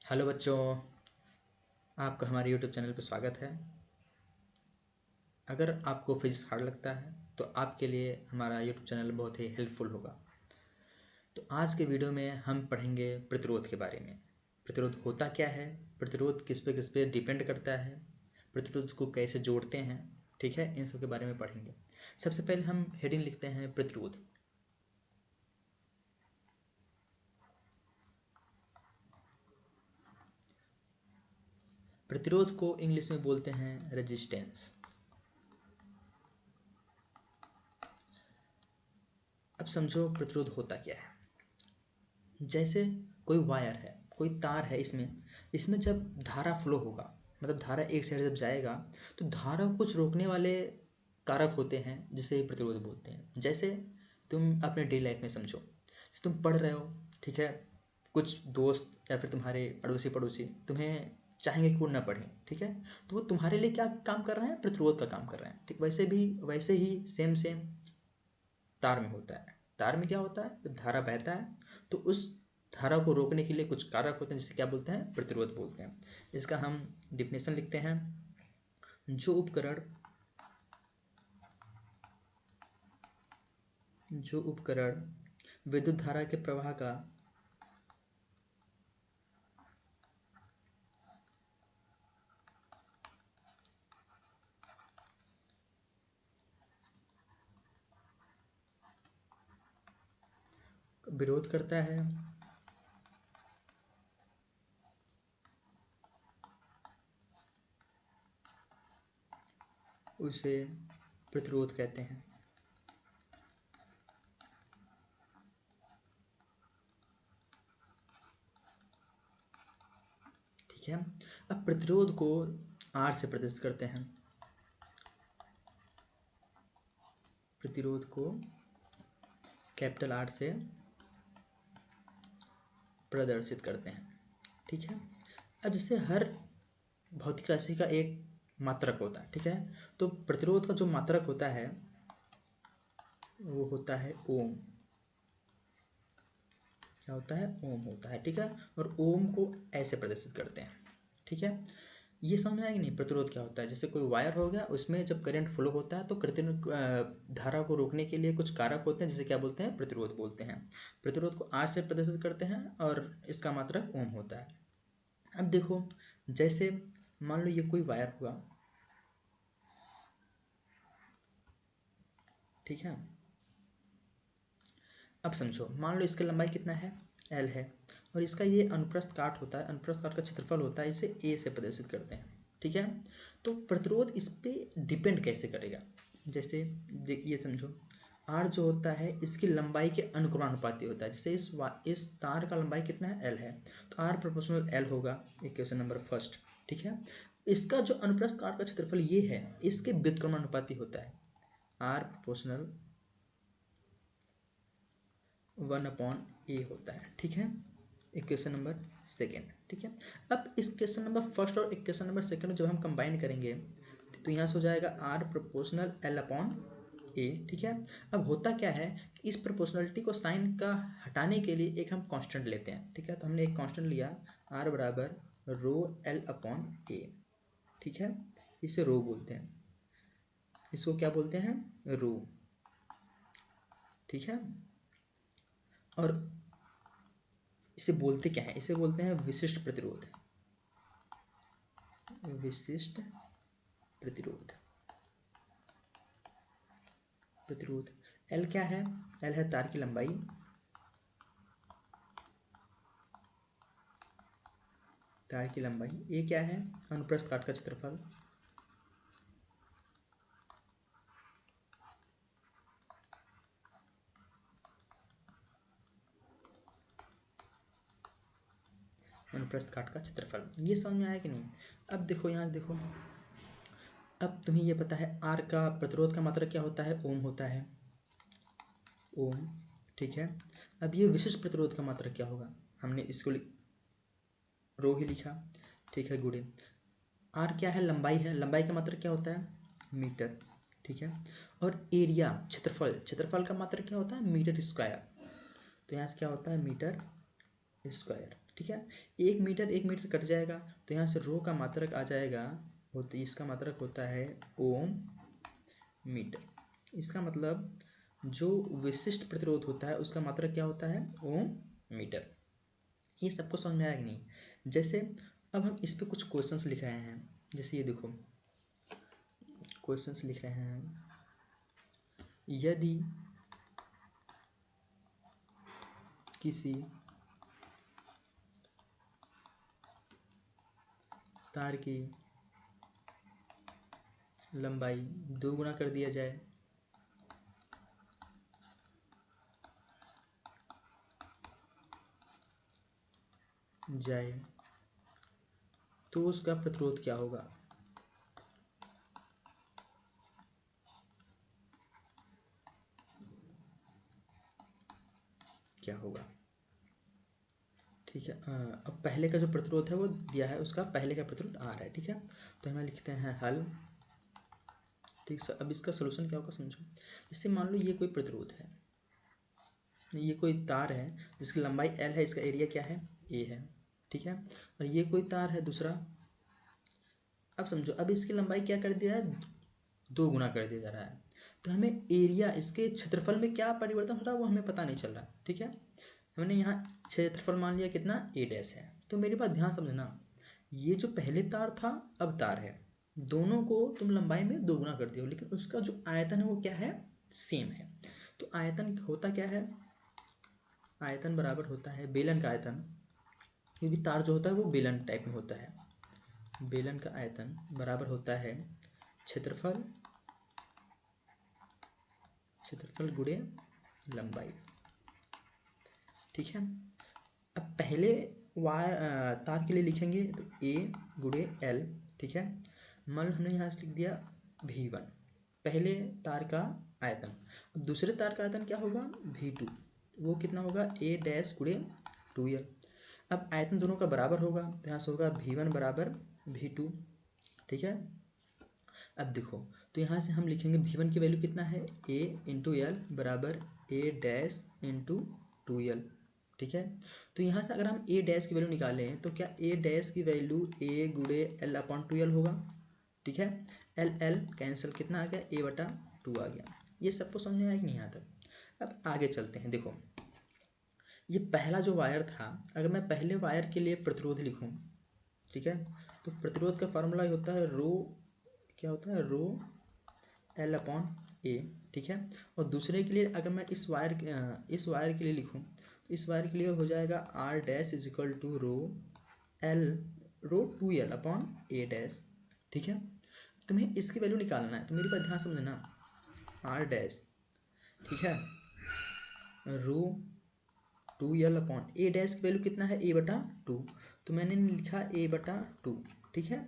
Hello बच्चों, आपका हमारे यूट्यूब चैनल पर स्वागत है। अगर आपको फिजिक्स हार्ड लगता है तो आपके लिए हमारा यूट्यूब चैनल बहुत ही हेल्पफुल होगा। तो आज के वीडियो में हम पढ़ेंगे प्रतिरोध के बारे में। प्रतिरोध होता क्या है, प्रतिरोध किस पे डिपेंड करता है, प्रतिरोध को कैसे जोड़ते हैं, ठीक है, इन सब के बारे में पढ़ेंगे। सबसे पहले हम हेडिंग लिखते हैं प्रतिरोध। प्रतिरोध को इंग्लिश में बोलते हैं रेजिस्टेंस। अब समझो प्रतिरोध होता क्या है। जैसे कोई वायर है, कोई तार है, इसमें जब धारा फ्लो होगा, मतलब धारा एक साइड जब जाएगा तो धारा को कुछ रोकने वाले कारक होते हैं जिसे प्रतिरोध बोलते हैं। जैसे तुम अपने डेली लाइफ में समझो, जैसे तुम पढ़ रहे हो, ठीक है, कुछ दोस्त या फिर तुम्हारे अड़ोसी पड़ोसी तुम्हें चाहेंगे कि वो ना पढ़ें, ठीक है, तो वो तुम्हारे लिए क्या काम कर रहे हैं, प्रतिरोध का काम कर रहे हैं। ठीक वैसे ही सेम सेम तार में होता है। तार में क्या होता है, जब धारा बहता है तो उस धारा को रोकने के लिए कुछ कारक होते हैं जिसे क्या बोलते हैं, प्रतिरोध बोलते हैं। इसका हम डिफिनेशन लिखते हैं। जो उपकरण विद्युत धारा के प्रवाह का विरोध करता है उसे प्रतिरोध कहते हैं। ठीक है, अब प्रतिरोध को आर से प्रदर्शित करते हैं। प्रतिरोध को कैपिटल आर से प्रदर्शित करते हैं। ठीक है, अब जैसे हर भौतिक राशि का एक मात्रक होता है, ठीक है, तो प्रतिरोध का जो मात्रक होता है वो होता है ओम। क्या होता है, ओम होता है। ठीक है, और ओम को ऐसे प्रदर्शित करते हैं। ठीक है, ये समझ में आएगी नहीं, प्रतिरोध क्या होता है। जैसे कोई वायर हो गया, उसमें जब करंट फ्लो होता है तो धारा को रोकने के लिए कुछ कारक होते हैं जिसे क्या बोलते हैं, प्रतिरोध बोलते हैं। प्रतिरोध को आर से प्रदर्शित करते हैं और इसका मात्रक ओम होता है। अब देखो, जैसे मान लो ये कोई वायर हुआ, ठीक है, अब समझो, मान लो इसकी लंबाई कितना है, एल है, और इसका ये अनुप्रस्थ काट होता है, अनुप्रस्थ काट का क्षेत्रफल होता है, इसे ए से प्रदर्शित करते हैं। ठीक है, तो प्रतिरोध इस पे डिपेंड कैसे करेगा। जैसे ये समझो, आर जो होता है इसकी लंबाई के अनुक्रमानुपाती होता है। जैसे इस तार का लंबाई कितना है, एल है, तो आर प्रोपोर्शनल एल होगा, इक्वेशन नंबर फर्स्ट। ठीक है, इसका जो अनुप्रस्थ काट का क्षेत्रफल ये है, इसके व्युत्क्रमानुपाती होता है, आर प्रोपोर्शनल 1/a होता है। ठीक है, इक्वेशन नंबर सेकेंड। ठीक है, अब इस क्वेश्चन नंबर फर्स्ट और इक्वेशन नंबर सेकेंड जब हम कंबाइन करेंगे तो यहाँ से हो जाएगा आर प्रोपोर्शनल L/a। ठीक है, अब होता क्या है कि इस प्रोपोर्शनलिटी को साइन का हटाने के लिए एक हम कांस्टेंट लेते हैं। ठीक है, तो हमने एक कांस्टेंट लिया, आर बराबर रो L/a। ठीक है, इसे रो बोलते हैं, इसको क्या बोलते हैं, रो। ठीक है, और इसे बोलते क्या है, इसे बोलते हैं विशिष्ट प्रतिरोध। विशिष्ट प्रतिरोध। प्रतिरोध एल क्या है, एल है तार की लंबाई, तार की लंबाई, ए क्या है, अनुप्रस्थ काट का क्षेत्रफल, अनुप्रस्थ काट का क्षेत्रफल। ये समझ में आया कि नहीं। अब देखो, यहाँ देखो, अब तुम्हें ये पता है आर का प्रतिरोध का मात्रक क्या होता है, ओम होता है, ओम। ठीक है, अब ये विशिष्ट प्रतिरोध का मात्रक क्या होगा, हमने इसको रो ही लिखा। ठीक है, गुड़े, आर क्या है, लंबाई है, लंबाई का मात्रक क्या होता है, मीटर। ठीक है, और एरिया क्षेत्रफल, क्षेत्रफल का मात्रक क्या होता है, मीटर स्क्वायर। तो यहाँ से क्या होता है, मीटर स्क्वायर। ठीक है। 1 मीटर कट जाएगा तो यहाँ से रो का मात्रक आ जाएगा, होता इसका मात्रक होता है ओम मीटर। इसका मतलब जो विशिष्ट प्रतिरोध होता है उसका मात्रक क्या होता है, ओम मीटर। ये सबको समझ में आया कि नहीं? जैसे अब हम इस पे कुछ क्वेश्चंस लिख रहे हैं, जैसे ये देखो क्वेश्चंस लिख रहे हैं, यदि किसी तार की लंबाई 2 गुना कर दिया जाए तो उसका प्रतिरोध क्या होगा? क्या होगा? ठीक है। अब पहले का जो प्रतिरोध है वो दिया है, उसका पहले का प्रतिरोध आ रहा है, ठीक है। तो हमें लिखते हैं हल। ठीक है, अब इसका सलूशन क्या होगा समझो। जैसे मान लो ये कोई प्रतिरोध है, ये कोई तार है जिसकी लंबाई L है, इसका एरिया क्या है, A है, ठीक है। और ये कोई तार है दूसरा, अब समझो, अब इसकी लंबाई क्या कर दिया है, 2 गुना कर दिया जा रहा है। तो हमें एरिया, इसके क्षेत्रफल में क्या परिवर्तन हो रहा है वो हमें पता नहीं चल रहा, ठीक है। हमने यहाँ क्षेत्रफल मान लिया कितना, A डैश है। तो मेरी बात ध्यान समझना, ये जो पहले तार था अब तार है, दोनों को तुम लंबाई में 2 गुना कर दियो, लेकिन उसका जो आयतन है वो क्या है, सेम है। तो आयतन होता क्या है, आयतन बराबर होता है बेलन का आयतन, क्योंकि तार जो होता है वो बेलन टाइप में होता है। बेलन का आयतन बराबर होता है क्षेत्रफल, क्षेत्रफल गुणे लंबाई, ठीक है। अब पहले तार के लिए लिखेंगे तो A गुणे L, ठीक है। मान लो हमने यहाँ से लिख दिया V1, पहले तार का आयतन। अब दूसरे तार का आयतन क्या होगा, V2, वो कितना होगा, A डैश गुणे 2L। अब आयतन दोनों का बराबर होगा तो यहाँ से होगा V1 बराबर V2, ठीक है। अब देखो, तो यहाँ से हम लिखेंगे V1 की वैल्यू कितना है, A इंटू एल बराबर A डैश इंटू 2L, ठीक है। तो यहाँ से अगर हम A डैश की वैल्यू निकालें तो क्या A डैश की वैल्यू A गुणे L अपॉन 2L होगा, ठीक है। L L कैंसिल, कितना आ गया, A बटा 2 आ गया। ये सबको समझ में आया कि नहीं आता? अब आगे चलते हैं। देखो ये पहला जो वायर था, अगर मैं पहले वायर के लिए प्रतिरोध लिखूं, ठीक है, तो प्रतिरोध का फार्मूला होता है रो, क्या होता है, रो L अपॉन A, ठीक है। और दूसरे के लिए अगर मैं इस वायर के लिए लिखूं तो इस वायर के लिए हो जाएगा R dash is equal to rho 2L upon A dash, ठीक है। तुम्हें इसकी वैल्यू निकालना है तो मेरी बात ध्यान समझना, R डैश, ठीक है, रो 2L अपॉन A डैश की वैल्यू कितना है, A बटा 2, तो मैंने लिखा A बटा 2, ठीक है।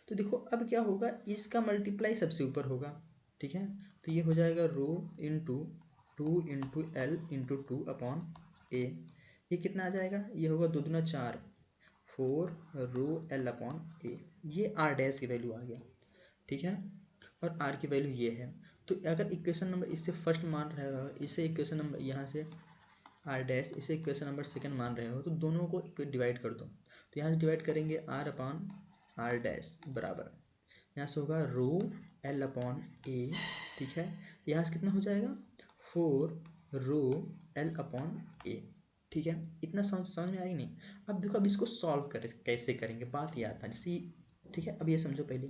तो देखो अब क्या होगा, इसका मल्टीप्लाई सबसे ऊपर होगा, ठीक है। तो ये हो जाएगा rho into 2 into L into 2 upon A, ये कितना आ जाएगा, ये होगा 2 दूना 4, 4 रो L अपॉन A, ये R डैश की वैल्यू आ गया, ठीक है। और R की वैल्यू ये है। तो अगर इक्वेशन नंबर इससे फर्स्ट मान रहे हो, इसे इक्वेशन नंबर यहाँ से R डैश, इसे इक्वेशन नंबर सेकंड मान रहे हो, तो दोनों को डिवाइड कर दो। तो यहाँ से डिवाइड करेंगे R अपॉन R डैश बराबर, यहाँ से होगा रो L अपॉन A, ठीक है। यहाँ से कितना हो जाएगा, 4 रो L अपॉन A, ठीक है। इतना समझ में आई नहीं? अब देखो, अब इसको सॉल्व कर कैसे करेंगे, बात ये आता है जैसे, ठीक है। अब ये समझो पहले,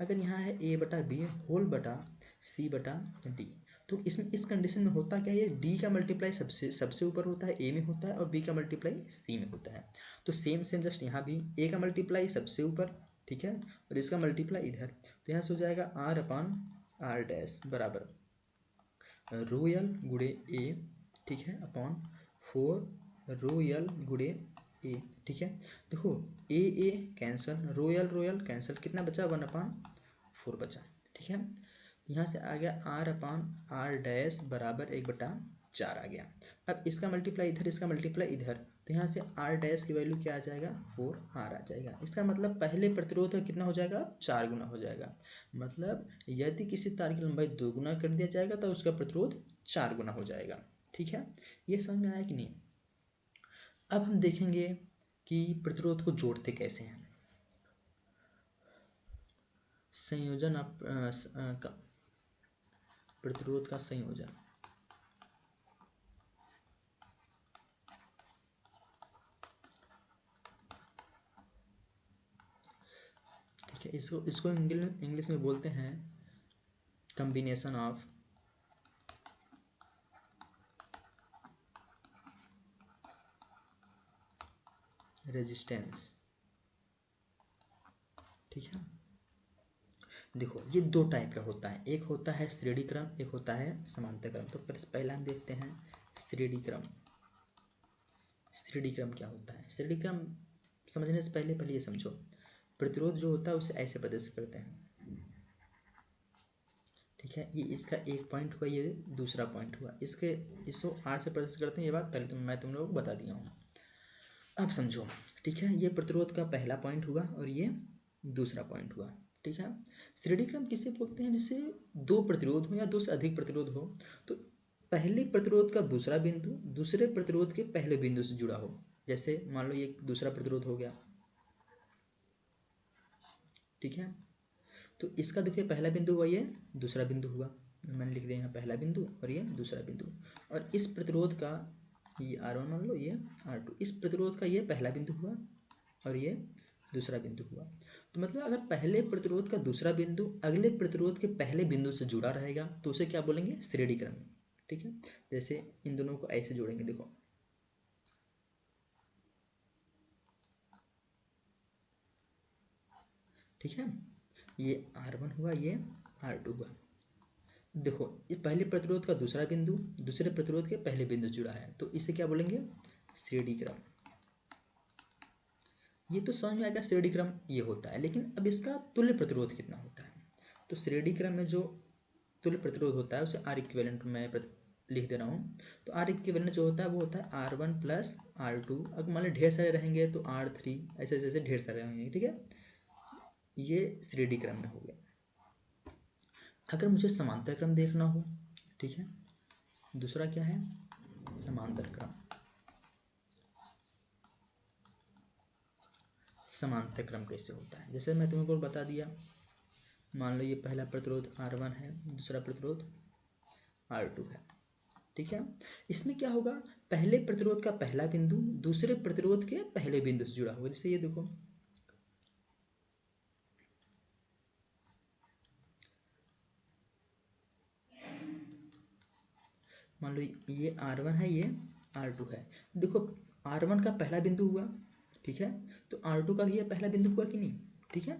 अगर यहाँ है A बटा B होल बटा C बटा D, तो इसमें इस कंडीशन में होता क्या है, ये D का मल्टीप्लाई सबसे ऊपर होता है, A में होता है, और B का मल्टीप्लाई C में होता है। तो सेम सेम जस्ट यहाँ भी A का मल्टीप्लाई सबसे ऊपर, ठीक है, और इसका मल्टीप्लाई इधर, तो यहाँ से हो जाएगा R अपॉन R डैश बराबर रो एल गुड़े A, ठीक है, अपॉन 4 रो एल गुड़े A, ठीक है। देखो A cancel, rho L cancel, कितना बचा, 1/4 बचा, ठीक है। यहाँ से आ गया R अपॉन R डैश बराबर 1/4 आ गया। अब इसका मल्टीप्लाई इधर, इसका मल्टीप्लाई इधर, तो यहाँ से R डैश की वैल्यू क्या आ जाएगा, 4R आ जाएगा। इसका मतलब पहले प्रतिरोध कितना हो जाएगा, 4 गुना हो जाएगा। मतलब यदि किसी तार की लंबाई 2 गुना कर दिया जाएगा तो उसका प्रतिरोध 4 गुना हो जाएगा, ठीक है। ये समझ में आया कि नहीं? अब हम देखेंगे कि प्रतिरोध को जोड़ते कैसे हैं। संयोजन का प्रतिरोध का संयोजन, ठीक है। इसको इसको इंग्लिश में बोलते हैं कॉम्बिनेशन ऑफ रेजिस्टेंस, ठीक है। देखो ये दो टाइप का होता है, एक होता है श्रेणी क्रम, एक होता है समांतर क्रम। तो पहला हम देखते हैं श्रेणी क्रम। श्रेणी क्रम क्या होता है? श्रेणी क्रम समझने से पहले पहले ये समझो, प्रतिरोध जो होता है उसे ऐसे प्रदर्शित करते हैं, ठीक है। ये इसका एक पॉइंट हुआ, ये दूसरा पॉइंट हुआ, इसको आर से प्रदर्शित करते हैं। ये बात पहले मैं तुम लोगों को बता दिया हूँ। अब समझो, ठीक है। ये प्रतिरोध का पहला पॉइंट हुआ और ये दूसरा पॉइंट हुआ, ठीक है। श्रेणी क्रम किसे बोलते हैं? जैसे दो प्रतिरोध हो या दो से अधिक प्रतिरोध हो, तो पहले प्रतिरोध का दूसरा बिंदु दूसरे प्रतिरोध के पहले बिंदु से जुड़ा हो। जैसे मान लो ये दूसरा प्रतिरोध हो गया, ठीक है। तो इसका देखिए पहला बिंदु हुआ, ये दूसरा बिंदु हुआ। मैंने लिख दिया यहाँ पहला बिंदु और ये दूसरा बिंदु। और इस प्रतिरोध का ये R1 मान लो, ये R2, इस प्रतिरोध का ये पहला बिंदु हुआ और ये दूसरा बिंदु हुआ। तो मतलब अगर पहले प्रतिरोध का दूसरा बिंदु अगले प्रतिरोध के पहले बिंदु से जुड़ा रहेगा तो उसे क्या बोलेंगे? श्रेणी क्रम, ठीक है। जैसे इन दोनों को ऐसे जोड़ेंगे, देखो, ठीक है। ये R1 हुआ, ये R2 हुआ। देखो ये पहले प्रतिरोध का दूसरा बिंदु दूसरे प्रतिरोध के पहले बिंदु से जुड़ा है, तो इसे क्या बोलेंगे? श्रेणी क्रम। ये तो समझ में आएगा श्रेणी क्रम ये होता है। लेकिन अब इसका तुल्य प्रतिरोध कितना होता है? तो श्रेणी क्रम में जो तुल्य प्रतिरोध होता है उसे आर इक्विवेलेंट में लिख दे रहा हूँ। तो आर इक्विवेलेंट जो होता है वो होता है R1 प्लस R2। अगर मान लो ढेर सारे रहेंगे तो R3, ऐसे जैसे ढेर सारे रहेंगे, ठीक है। ये श्रेणी क्रम में हो गया। अगर मुझे समांतर क्रम देखना हो, ठीक है, दूसरा क्या है? समांतर क्रम। समांतर क्रम कैसे होता है? जैसे मैं तुमको बता दिया, मान लो ये पहला प्रतिरोध R1 है, दूसरा प्रतिरोध R2 है, ठीक है। इसमें क्या होगा? पहले प्रतिरोध का पहला बिंदु दूसरे प्रतिरोध के पहले बिंदु से जुड़ा होगा। जैसे ये देखो, मान लो ये R1 है, ये R2 है। देखो R1 का पहला बिंदु हुआ, ठीक है, तो R2 का भी ये पहला बिंदु हुआ कि नहीं? ठीक है।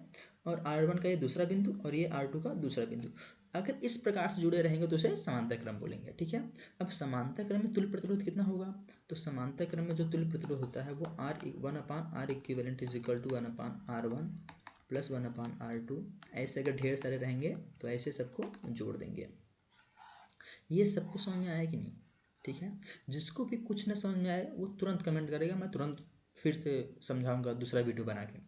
और R1 का ये दूसरा बिंदु और ये R2 का दूसरा बिंदु। अगर इस प्रकार से जुड़े रहेंगे तो उसे समांतर क्रम बोलेंगे, ठीक है। अब समांतर क्रम में तुल्य प्रतिरोध कितना होगा? तो समांतर क्रम में जो तुल्य प्रतिरोध होता है वो R1/R equivalent is equal to 1/R1 plus 1/R2। ऐसे अगर ढेर सारे रहेंगे तो ऐसे सबको जोड़ देंगे। ये सबको समझ में आया कि नहीं? ठीक है। जिसको भी कुछ ना समझ में आए वो तुरंत कमेंट करेगा, मैं तुरंत फिर से समझाऊंगा दूसरा वीडियो बना के।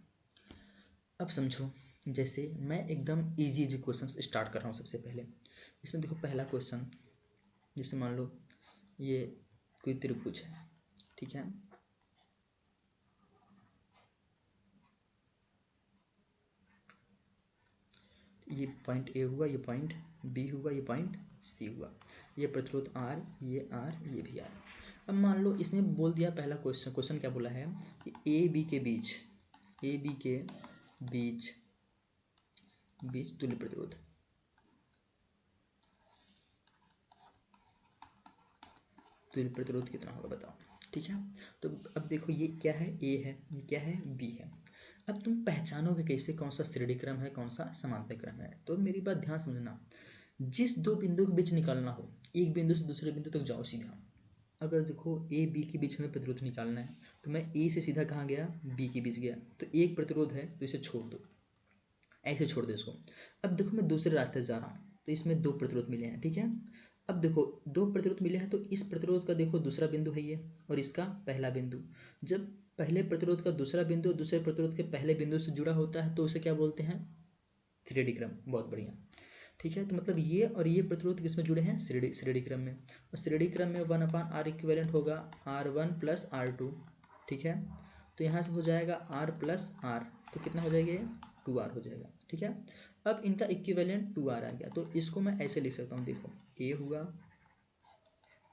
अब समझो, जैसे मैं एकदम इजी इजी क्वेश्चन स्टार्ट कर रहा हूँ। सबसे पहले इसमें देखो पहला क्वेश्चन, जैसे मान लो ये कोई त्रिभुज है, ठीक है। ये पॉइंट ए हुआ, ये पॉइंट बी हुआ, ये पॉइंट सी हुआ। ये प्रतिरोध आर, ये आर, ये भी आर। अब मान लो इसने बोल दिया, पहला क्वेश्चन क्या बोला है कि ए बी के बीच बीच तुल्य प्रतिरोध। तुल्य प्रतिरोध कितना होगा बताओ, ठीक है। तो अब देखो ये क्या है? ए है, ये क्या है? बी है। अब तुम पहचानोगे कैसे कौन सा श्रेणी क्रम है, कौन सा समांतर क्रम है? तो मेरी बात ध्यान समझना, जिस दो बिंदु के बीच निकालना हो, एक बिंदु से दूसरे बिंदु तक जाओ सीधा। अगर देखो ए बी के बीच में प्रतिरोध निकालना है तो मैं ए से सीधा कहाँ गया? बी के बीच गया। तो एक प्रतिरोध है तो इसे छोड़ दो, ऐसे छोड़ दो इसको। अब देखो मैं दूसरे रास्ते से जा रहा हूँ तो इसमें दो प्रतिरोध मिले हैं, ठीक है। अब देखो दो प्रतिरोध मिले हैं तो इस प्रतिरोध का देखो दूसरा बिंदु है ये, और इसका पहला बिंदु। जब पहले प्रतिरोध का दूसरा बिंदु दूसरे प्रतिरोध के पहले बिंदु से जुड़ा होता है तो उसे क्या बोलते हैं? श्रेणी क्रम। बहुत बढ़िया, ठीक है। तो मतलब ये और ये प्रतिरोध किसमें जुड़े हैं? श्रेणी क्रम में। और श्रेणी क्रम में 1/R इक्विवेलेंट होगा R1 प्लस R2, ठीक है। तो तो यहाँ से हो जाएगा आर प्लस आर, तो कितना हो जाएगा ये 2r हो जाएगा। ठीक है, अब इनका इक्विवेलेंट 2r आ गया, तो इसको मैं ऐसे लिख सकता हूँ, देखो a हुआ,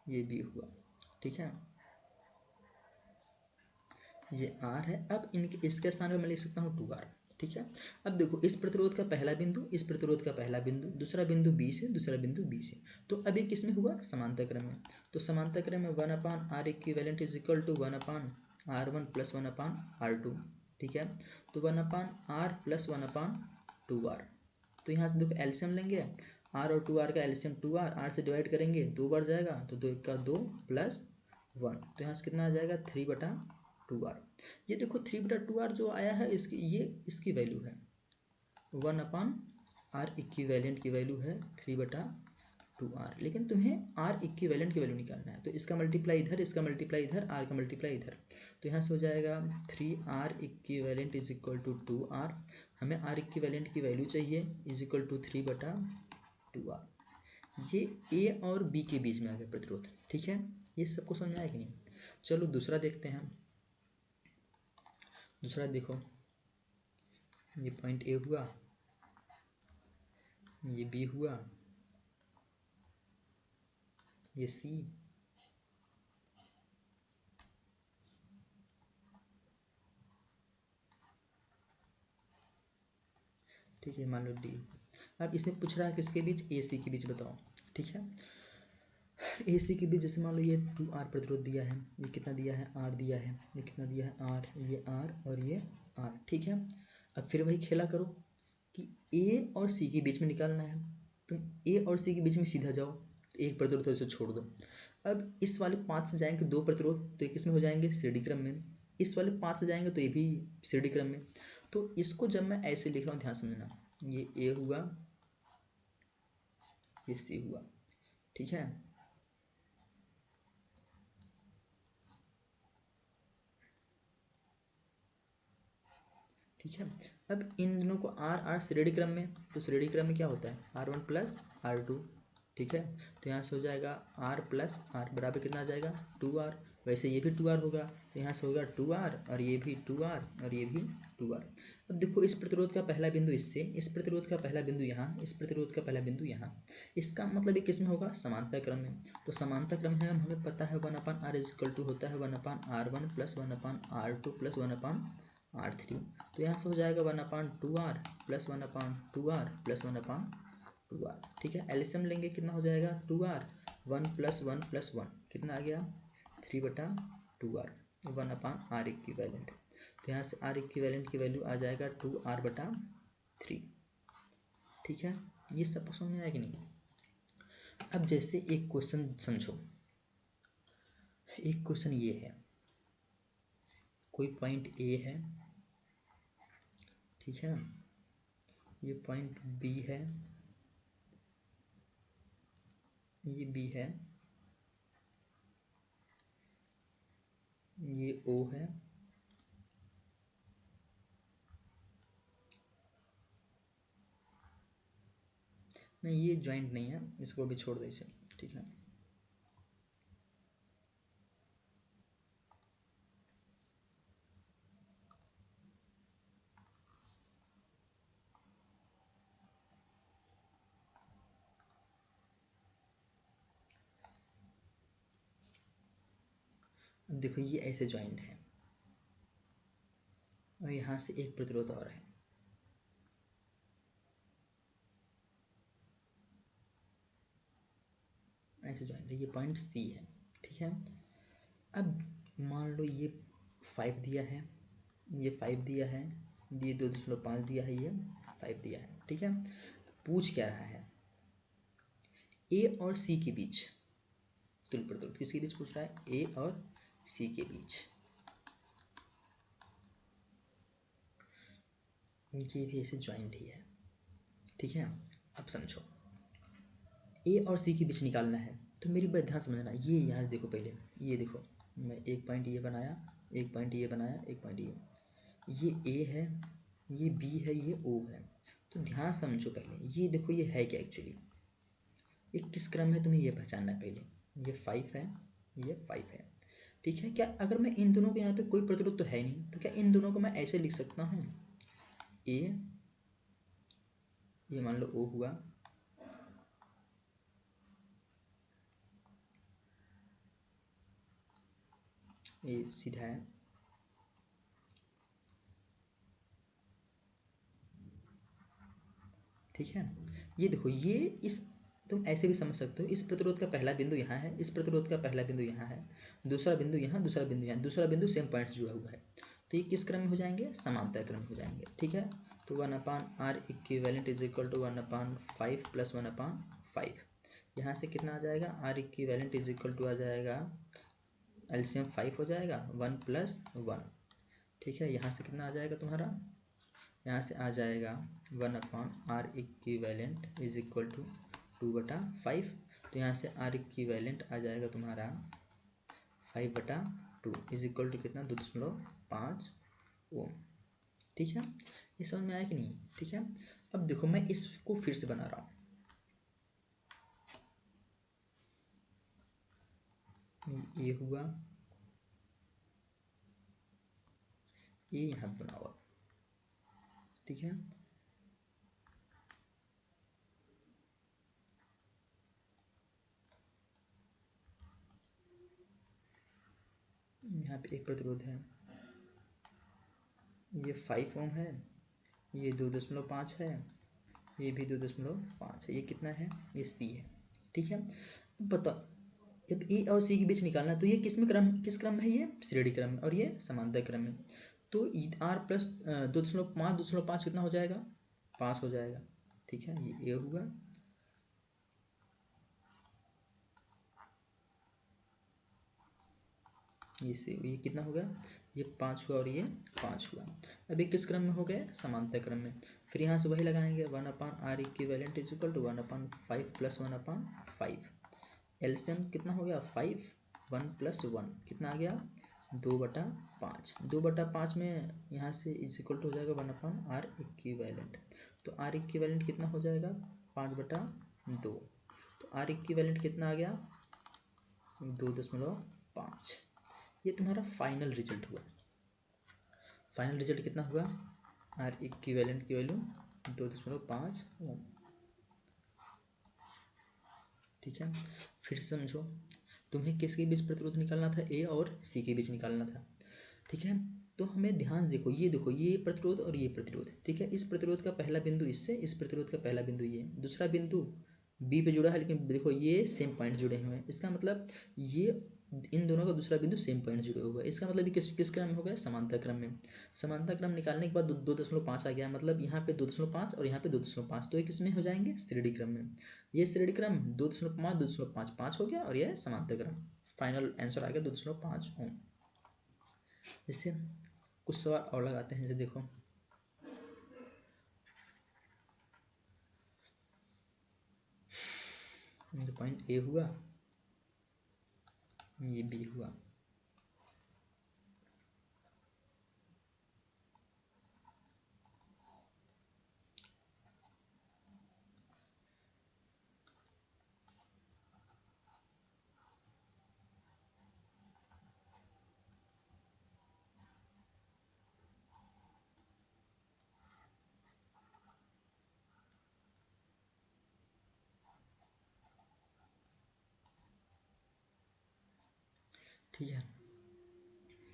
ये b हुआ। ठीक है, ये r है। अब इनके इसके स्थान पे मैं लिख सकता हूँ 2r। ठीक है, अब देखो इस प्रतिरोध का पहला बिंदु, इस प्रतिरोध का पहला बिंदु, दूसरा बिंदु b से, दूसरा बिंदु b से, तो अब ये किस में हुआ, समांतर क्रम में। तो समांतर क्रम में 1/r equivalent is equal to 1/r1 plus 1/r2। ठीक है, तो 1/r प्लस 1/2r। तो यहाँ से देखो एलसीएम लेंगे, r और 2r का एलसीएम 2r, r से डिवाइड करेंगे 2 बार जाएगा, तो 2 1 का 2 प्लस 1, तो यहाँ से कितना आ जाएगा 3/2r। ये देखो 3/2r जो आया है, इसकी ये इसकी वैल्यू है 1/r इक्विवेलेंट की वैल्यू है 3/2r, लेकिन तुम्हें r इक्विवेलेंट की वैल्यू निकालना है, तो इसका मल्टीप्लाई इधर, इसका मल्टीप्लाई इधर, r का मल्टीप्लाई इधर, तो यहाँ से हो जाएगा 3r equivalent is equal to 2r। हमें r इक्विवेलेंट की वैल्यू चाहिए इज इक्वल टू 3/2r। ये a और b के बीच में आ गया प्रतिरोध। ठीक है, ये सबको समझ में आया कि नहीं। चलो दूसरा देखते हैं। दूसरा देखो, ये पॉइंट ए हुआ, ये बी हुआ, ये सी, ठीक है, मान लो डी। अब इसने पूछ रहा है किसके बीच, ए सी के बीच बताओ। ठीक है, ए सी के बीच जैसे मान लो ये 2r प्रतिरोध दिया है, ये कितना दिया है r दिया है, ये कितना दिया है r, ये r और ये r। ठीक है, अब फिर वही खेला करो कि ए और सी के बीच में निकालना है। तुम ए और सी के बीच में सीधा जाओ, तो एक प्रतिरोध तो इसे छोड़ दो। अब इस वाले 5 से जाएंगे 2 प्रतिरोध, तो ये किस में हो जाएंगे, श्रेणी क्रम में। इस वाले 5 से जाएंगे तो ये भी श्रेणी क्रम में। तो इसको जब मैं ऐसे लिख रहा हूँ, ध्यान समझना, ये ए हुआ, ये सी हुआ। ठीक है, ठीक है, अब इन दोनों को आर आर श्रेणी क्रम में, तो श्रेणी क्रम में क्या होता है R1 प्लस R2। ठीक है, तो यहाँ से हो जाएगा r प्लस आर बराबर कितना आ जाएगा 2r। वैसे ये भी 2r होगा, तो यहाँ से होगा 2r और ये भी 2r और ये भी 2r। अब देखो इस प्रतिरोध का पहला बिंदु इससे, इस प्रतिरोध का पहला बिंदु यहाँ, इस प्रतिरोध का पहला बिंदु यहाँ, इसका मतलब ये किस में होगा, समांतर क्रम में। तो समांतर क्रम है, हमें पता है 1/r इज इक्वल टू होता है 1/r1 plus 1/r2 plus 1/r3। तो यहाँ से हो जाएगा 1/2r plus 1/2r plus 1/2r। ठीक है, एलसीएम लेंगे, कितना हो जाएगा 2r, 1 प्लस 1 प्लस 1 कितना आ गया 3/2r, 1/r इक्विवेलेंट। तो यहाँ से r इक्विवेलेंट की वैल्यू आ जाएगा 2r/3। ठीक है, ये सब समझ में आया कि नहीं। अब जैसे एक क्वेश्चन समझो, एक क्वेश्चन ये है, कोई पॉइंट ए है, ठीक है, ये पॉइंट बी है, ये बी है, ये ओ है, नहीं ये जॉइंट नहीं है, इसको भी छोड़ दो इसे। ठीक है, अब देखो ये ऐसे जॉइंट है और यहाँ से एक प्रतिरोध और है, ऐसे जॉइंट है, ये पॉइंट सी है। ठीक है, अब मान लो ये 5 दिया है, ये 5 दिया है, ये 2.5 दिया है, ये 5 दिया है। ठीक है, पूछ क्या रहा है, ए और सी के बीच तुल्य प्रतिरोध किसके बीच पूछ रहा है, ए और सी के बीच। ये भी ऐसे जॉइंट ही है। ठीक है, अब समझो ए और सी के बीच निकालना है, तो मेरी बात ध्यान समझना, ये यहाँ से देखो पहले, ये देखो मैं एक पॉइंट ये बनाया, एक पॉइंट ये बनाया, एक पॉइंट ये ए है, ये बी है, ये ओ है। तो ध्यान समझो पहले, ये देखो ये है क्या एक्चुअली, ये किस क्रम में, तुम्हें ये पहचानना है पहले। ये 5 है, ये 5 है, ठीक है। क्या अगर मैं इन दोनों के यहाँ पे कोई प्रतिरोध तो है नहीं, तो क्या इन दोनों को मैं ऐसे लिख सकता हूँ, ए, ये मान लो ओ हुआ, ये सीधा है, ठीक है। ये देखो, ये इस, तुम ऐसे भी समझ सकते हो, इस प्रतिरोध का पहला बिंदु यहाँ है, इस प्रतिरोध का पहला बिंदु यहाँ है, दूसरा बिंदु यहाँ, दूसरा बिंदु यहाँ, दूसरा बिंदु सेम पॉइंट्स जुड़ा हुआ है, तो ये किस क्रम में हो जाएंगे, समांतर क्रम में हो जाएंगे, ठीक है। तो 1/r equivalent is equal to 1/5 plus 1/5, यहाँ से कितना आ जाएगा, r equivalent is equal to आ जाएगा, एलसीएम 5 हो जाएगा, 1+1, ठीक है। यहाँ से कितना आ जाएगा तुम्हारा, यहाँ से आ जाएगा 1/r equivalent is equal to 2/5, तो यहाँ से r इक्विवेलेंट आ जाएगा तुम्हारा 5/2 इज इक्वल टू कितना, 2.5 ओम, ठीक है। ये समझ में आया कि नहीं, ठीक है। अब देखो मैं इसको फिर से बना रहा हूँ, ये हुआ, ये यहाँ पे बना हुआ, ठीक है। यहाँ पे एक प्रतिरोध है, ये 5 ओम है, ये 2.5 है, ये भी 2.5 है, ये कितना है, ये सी है, ठीक है। अब बताओ, अब ए और सी के बीच निकालना है, तो ये किस क्रम में है, ये श्रेणी क्रम में, और ये समांतर क्रम में, तो r प्लस 2.5 कितना हो जाएगा, 5 हो जाएगा, ठीक है। ये हुआ, ये कितना हो गया, ये 5 हुआ और ये 5 हुआ। अब ये किस क्रम में हो गए, समांतर क्रम में, फिर यहाँ से वही लगाएंगे, 1/r equivalent is equal to 1/5 plus 1/5, LCM कितना हो गया, 5, 1+1 कितना आ गया, 2/5, 2/5 में यहाँ से इज इक्वल टू हो जाएगा 1/r इक्विवेलेंट, तो r इक्विवेलेंट कितना हो जाएगा, 5/2, तो r इक्विवेलेंट कितना आ गया, 2.5, ये तुम्हारा फाइनल रिजल्ट हुआ। फाइनल रिजल्ट कितना हुआ, आर इक्विवेलेंट की वैल्यू 2.5 ओम, ठीक है। फिर समझो, तुम्हें किसके बीच प्रतिरोध निकालना था, ए और सी के बीच निकालना था, ठीक है। तो हमें ध्यान से देखो ये प्रतिरोध और ये प्रतिरोध, ठीक है। इस प्रतिरोध का पहला बिंदु इससे, इस प्रतिरोध का पहला बिंदु ये, दूसरा बिंदु बी पे जुड़ा है, लेकिन देखो ये सेम पॉइंट जुड़े हुए हैं, इसका मतलब ये इन दोनों का दूसरा बिंदु सेम पॉइंट जुड़े हुआ है, इसका मतलब ये किस क्रम में हो गया, समांतर क्रम में। समांतर क्रम निकालने के बाद 2.5 आ गया, मतलब यहाँ पे 2.5 और यहाँ पे 2.5, तो ये किस में हो जाएंगे, श्रेणी क्रम में। ये श्रेणी क्रम 2.5 2.5 5 हो गया, और यह समांतर क्रम, फाइनल आंसर आ गया 2.5 ओम। जैसे कुछ सवाल और लगाते हैं, जैसे देखो, पॉइंट ए हुआ, ये बी हुआ, ठीक है।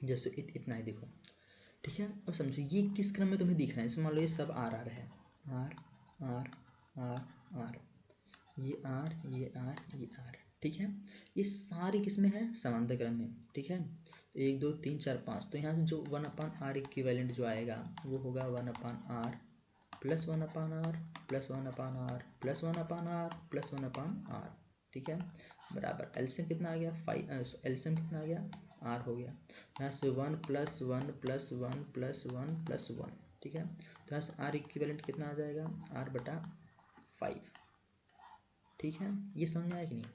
जैसे इतना ही देखो, ठीक है। अब समझो ये किस क्रम में तुम्हें दिख रहा है, जैसे मान लो ये सब आर आर है, आर आर आर आर, ये आर, ये आर, ये आर, ठीक है। ये सारे किस में है, समांतर क्रम में, ठीक है। तो 1 2 3 4 5, तो यहाँ से जो 1/r इक्विवेलेंट जो आएगा वो होगा 1/r plus 1/r plus 1/r plus 1/r plus 1/r, ठीक है, बराबर एलसीएम कितना आ गया, 5, एलसीएम कितना आ गया, आर हो गया, यहाँ से 1+1+1+1+1, ठीक है। तो यहाँ से आर इक्विवेलेंट कितना आ जाएगा, r/5, ठीक है। ये समझ में आया कि नहीं।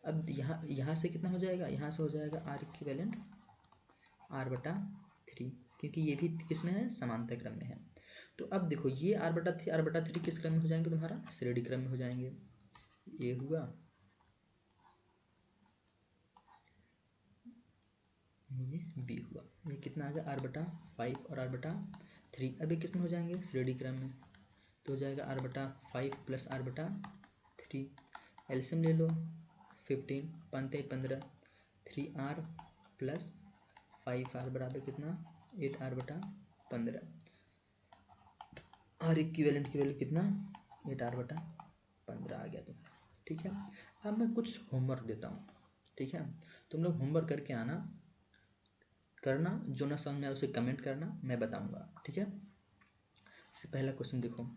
अब यहाँ से कितना हो जाएगा, यहाँ से हो जाएगा आर इक्विवेलेंट r/3, क्योंकि ये भी किस में है, समांतर क्रम में है। तो अब देखो ये r/3 किस क्रम में हो जाएंगे, तुम्हारा श्रेणी क्रम में हो जाएंगे, ये हुआ, ये बी हुआ। ये कितना आ गया, आर बटा 5 और आर बटा 3। अब ये किस में हो जाएंगे, श्रेणी क्रम में, तो हो जाएगा आर बटा 5 प्लस आर बटा 3। एलसीएम ले लो, 15 पंते 15, 3r प्लस 5r बराबर कितना, 8r बटा 15। और इक्विवेलेंट की वैल्यू कितना, 8r बटा 15 आ गया तुम्हारा। ठीक है, अब मैं कुछ होमवर्क देता हूँ। ठीक है, तुम लोग होमवर्क करके आना, करना, जो ना समझ में आए उसे कमेंट करना, मैं बताऊँगा। ठीक है, इससे पहला क्वेश्चन देखो।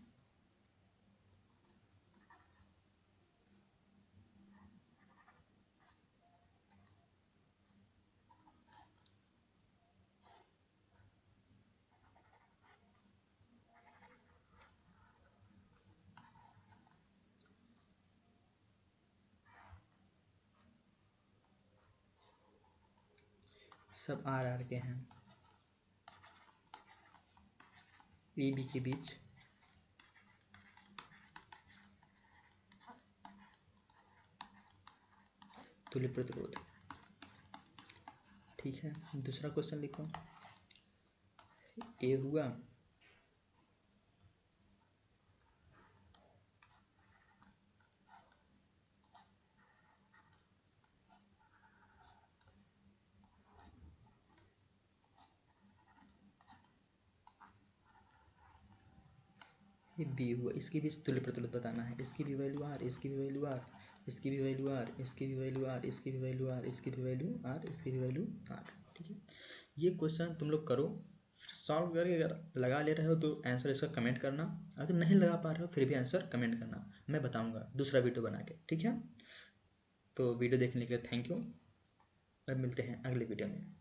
सब आर आर के हैं, ए बी के बीच तुल्य प्रतिरोध। ठीक है, दूसरा क्वेश्चन लिखो। ए हुआ, ये बी हुआ, इसके बीच तुल्य प्रतिरोध बताना है। इसकी भी वैल्यू आर, इसकी भी वैल्यू आर, इसकी भी वैल्यू आर, इसकी भी वैल्यू आर, इसकी भी वैल्यू आर, इसकी भी वैल्यू आर, इसकी भी वैल्यू आर। ठीक है, ये क्वेश्चन तुम लोग करो, फिर सॉल्व करके अगर लगा ले रहे हो तो आंसर इसका कमेंट करना, अगर नहीं लगा पा रहे हो फिर भी आंसर कमेंट करना, मैं बताऊँगा दूसरा वीडियो बना के। ठीक है, तो वीडियो देखने के लिए थैंक यू, और मिलते हैं अगले वीडियो में।